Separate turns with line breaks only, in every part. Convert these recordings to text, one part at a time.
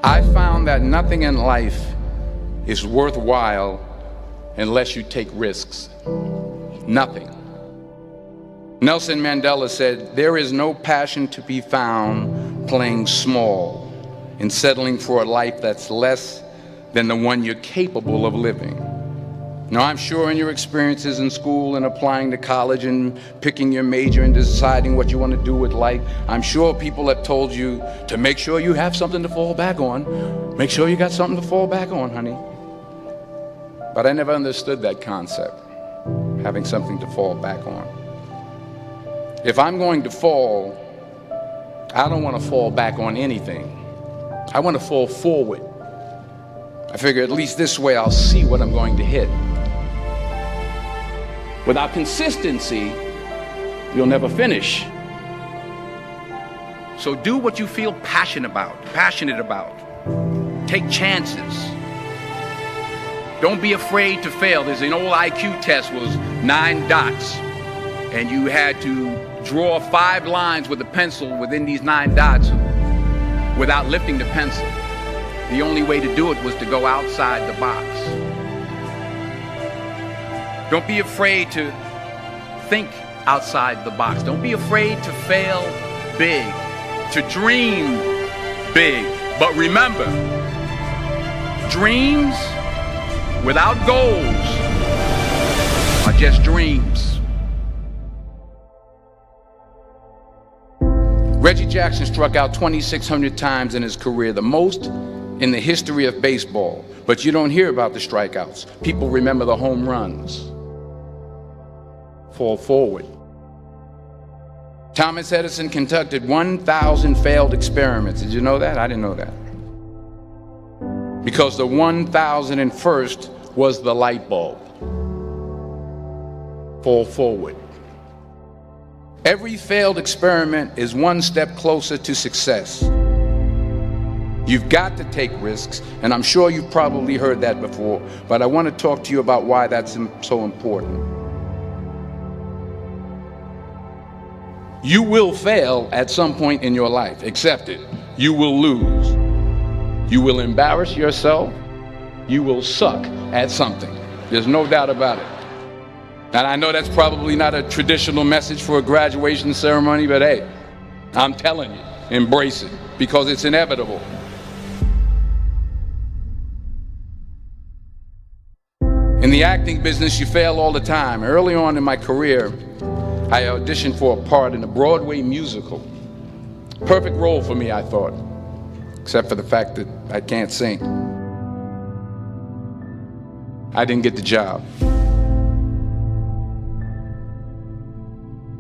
I found that nothing in life is worthwhile unless you take risks. Nothing. Nelson Mandela said, "There is no passion to be found playing small and settling for a life that's less than the one you're capable of living." Now, I'm sure in your experiences in school and applying to college and picking your major and deciding what you want to do with life, I'm sure people have told you to make sure you have something to fall back on. Make sure you got something to fall back on, honey. But I never understood that concept, having something to fall back on. If I'm going to fall, I don't want to fall back on anything. I want to fall forward. I figure at least this way I'll see what I'm going to hit. Without consistency, you'll never finish. So do what you feel passionate about. Take chances. Don't be afraid to fail. There's an old IQ test, was 9 dots, and you had to draw 5 lines with a pencil within these 9 dots without lifting the pencil. The only way to do it was to go outside the box. Don't be afraid to think outside the box. Don't be afraid to fail big, to dream big. But remember, dreams without goals are just dreams. Reggie Jackson struck out 2,600 times in his career, the most in the history of baseball. But you don't hear about the strikeouts. People remember the home runs. Fall forward. Thomas Edison conducted 1,000 failed experiments. Did you know that? I didn't know that. Because the 1,001st was the light bulb. Fall forward. Every failed experiment is one step closer to success. You've got to take risks, and I'm sure you've probably heard that before, but I want to talk to you about why that's so important. You will fail at some point in your life. Accept it. You will lose. You will embarrass yourself. You will suck at something. There's no doubt about it. And I know that's probably not a traditional message for a graduation ceremony, but hey, I'm telling you, embrace it, because it's inevitable. In the acting business, you fail all the time. Early on in my career, I auditioned for a part in a Broadway musical. Perfect role for me, I thought, except for the fact that I can't sing. I didn't get the job.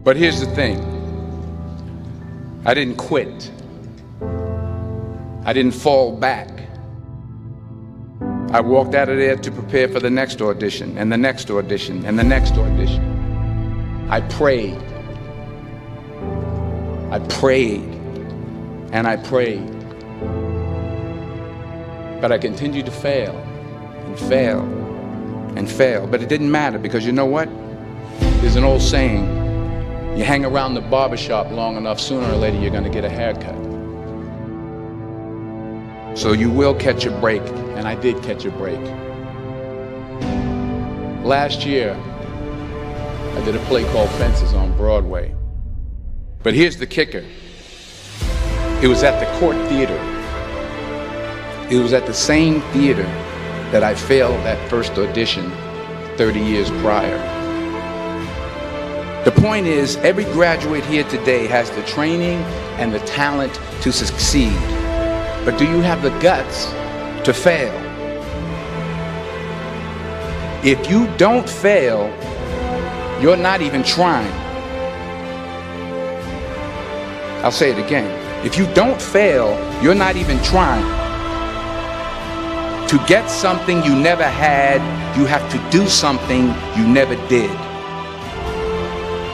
But here's the thing. I didn't quit. I didn't fall back. I walked out of there to prepare for the next audition, and the next audition, and the next audition. I prayed. I prayed. And I prayed. But I continued to fail and fail and fail. But it didn't matter, because you know what? There's an old saying, you hang around the barbershop long enough, sooner or later you're going to get a haircut. So you will catch a break, and I did catch a break. Last year, I did a play called Fences on Broadway. But here's the kicker. It was at the Court Theater. It was at the same theater that I failed that first audition 30 years prior. The point is, every graduate here today has the training and the talent to succeed. But do you have the guts to fail? If you don't fail, you're not even trying. I'll say it again. If you don't fail, you're not even trying. To get something you never had, you have to do something you never did.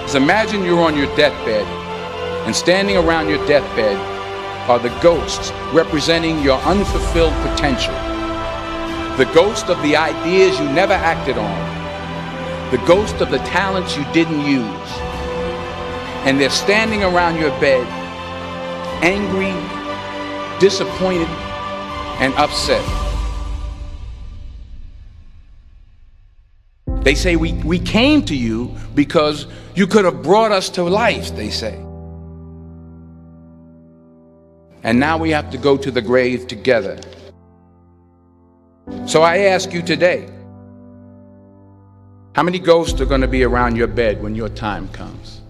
So imagine you're on your deathbed, and standing around your deathbed are the ghosts representing your unfulfilled potential. The ghost of the ideas you never acted on. The ghost of the talents you didn't use. And they're standing around your bed, angry, disappointed, and upset. They say we came to you because you could have brought us to life, they say. And now we have to go to the grave together. So I ask you today, how many ghosts are going to be around your bed when your time comes?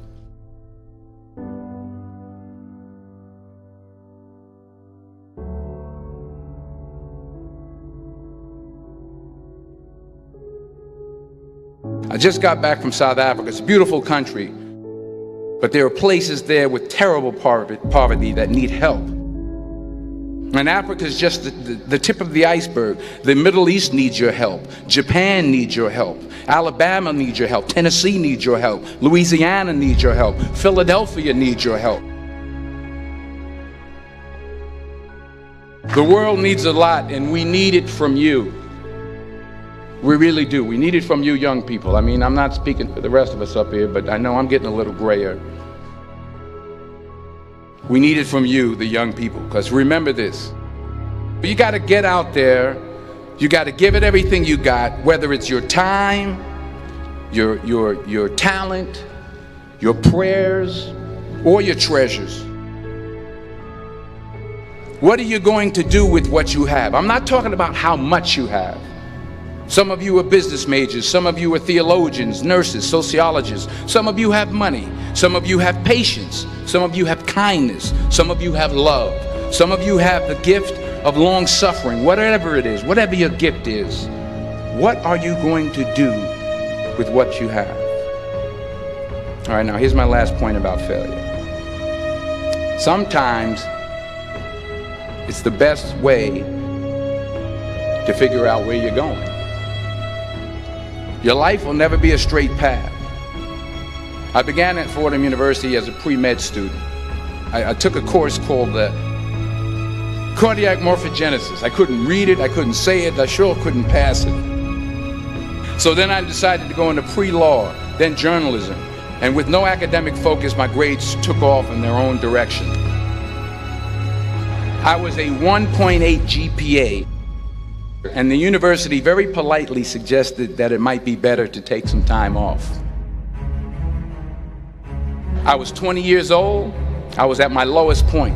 I just got back from South Africa. It's a beautiful country, but there are places there with terrible poverty that need help. And Africa is just the tip of the iceberg. The Middle East needs your help. Japan needs your help. Alabama needs your help. Tennessee needs your help. Louisiana needs your help. Philadelphia needs your help. The world needs a lot, and we need it from you. We really do. We need it from you young people. I mean, I'm not speaking for the rest of us up here, but I know I'm getting a little grayer. We need it from you, the young people, because remember this. You got to get out there. You got to give it everything you got, whether it's your time, your talent, your prayers, or your treasures. What are you going to do with what you have? I'm not talking about how much you have. Some of you are business majors, some of you are theologians, nurses, sociologists. Some of you have money, some of you have patience, some of you have kindness, some of you have love, some of you have the gift of long suffering. Whatever it is, whatever your gift is, what are you going to do with what you have? All right, now here's my last point about failure. Sometimes it's the best way to figure out where you're going. Your life will never be a straight path. I began at Fordham University as a pre-med student. I took a course called cardiac morphogenesis. I couldn't read it, I couldn't say it, I sure couldn't pass it. So then I decided to go into pre-law, then journalism. And with no academic focus, my grades took off in their own direction. I was a 1.8 GPA. And the university very politely suggested that it might be better to take some time off. I was 20 years old. I was at my lowest point.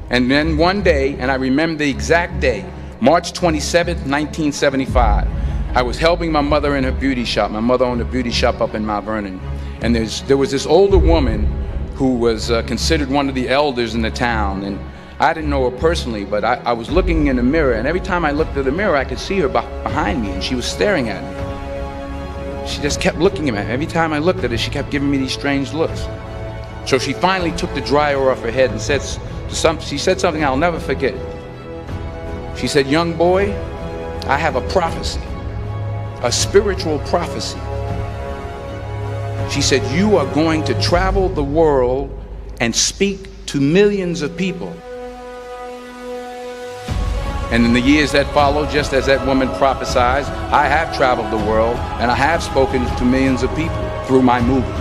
And then one day, and I remember the exact day, March 27th, 1975, I was helping my mother in her beauty shop. My mother owned a beauty shop up in Mount Vernon. And there was this older woman who was considered one of the elders in the town. And I didn't know her personally, but I was looking in the mirror, and every time I looked at the mirror, I could see her behind me, and she was staring at me. She just kept looking at me. Every time I looked at her, she kept giving me these strange looks. So she finally took the dryer off her head and she said something I'll never forget. She said, "Young boy, I have a prophecy, a spiritual prophecy." She said, "You are going to travel the world and speak to millions of people." And in the years that followed, just as that woman prophesied, I have traveled the world and I have spoken to millions of people through my movies.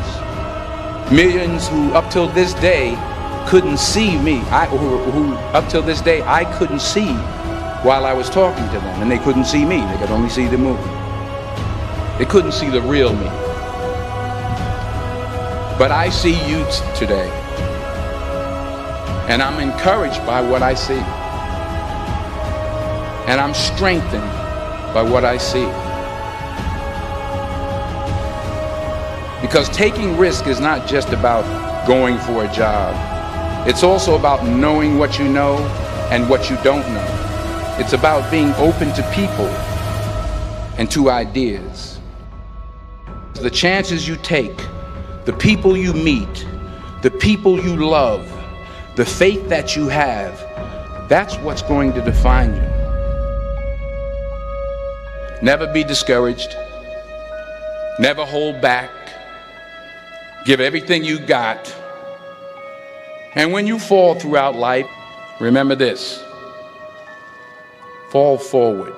Millions who up till this day couldn't see me, who up till this day I couldn't see while I was talking to them, and they couldn't see me, they could only see the movie. They couldn't see the real me. But I see you today, and I'm encouraged by what I see. And I'm strengthened by what I see. Because taking risk is not just about going for a job. It's also about knowing what you know and what you don't know. It's about being open to people and to ideas. The chances you take, the people you meet, the people you love, the faith that you have, that's what's going to define you. Never be discouraged. Never hold back. Give everything you got. And when you fall throughout life, remember this: fall forward.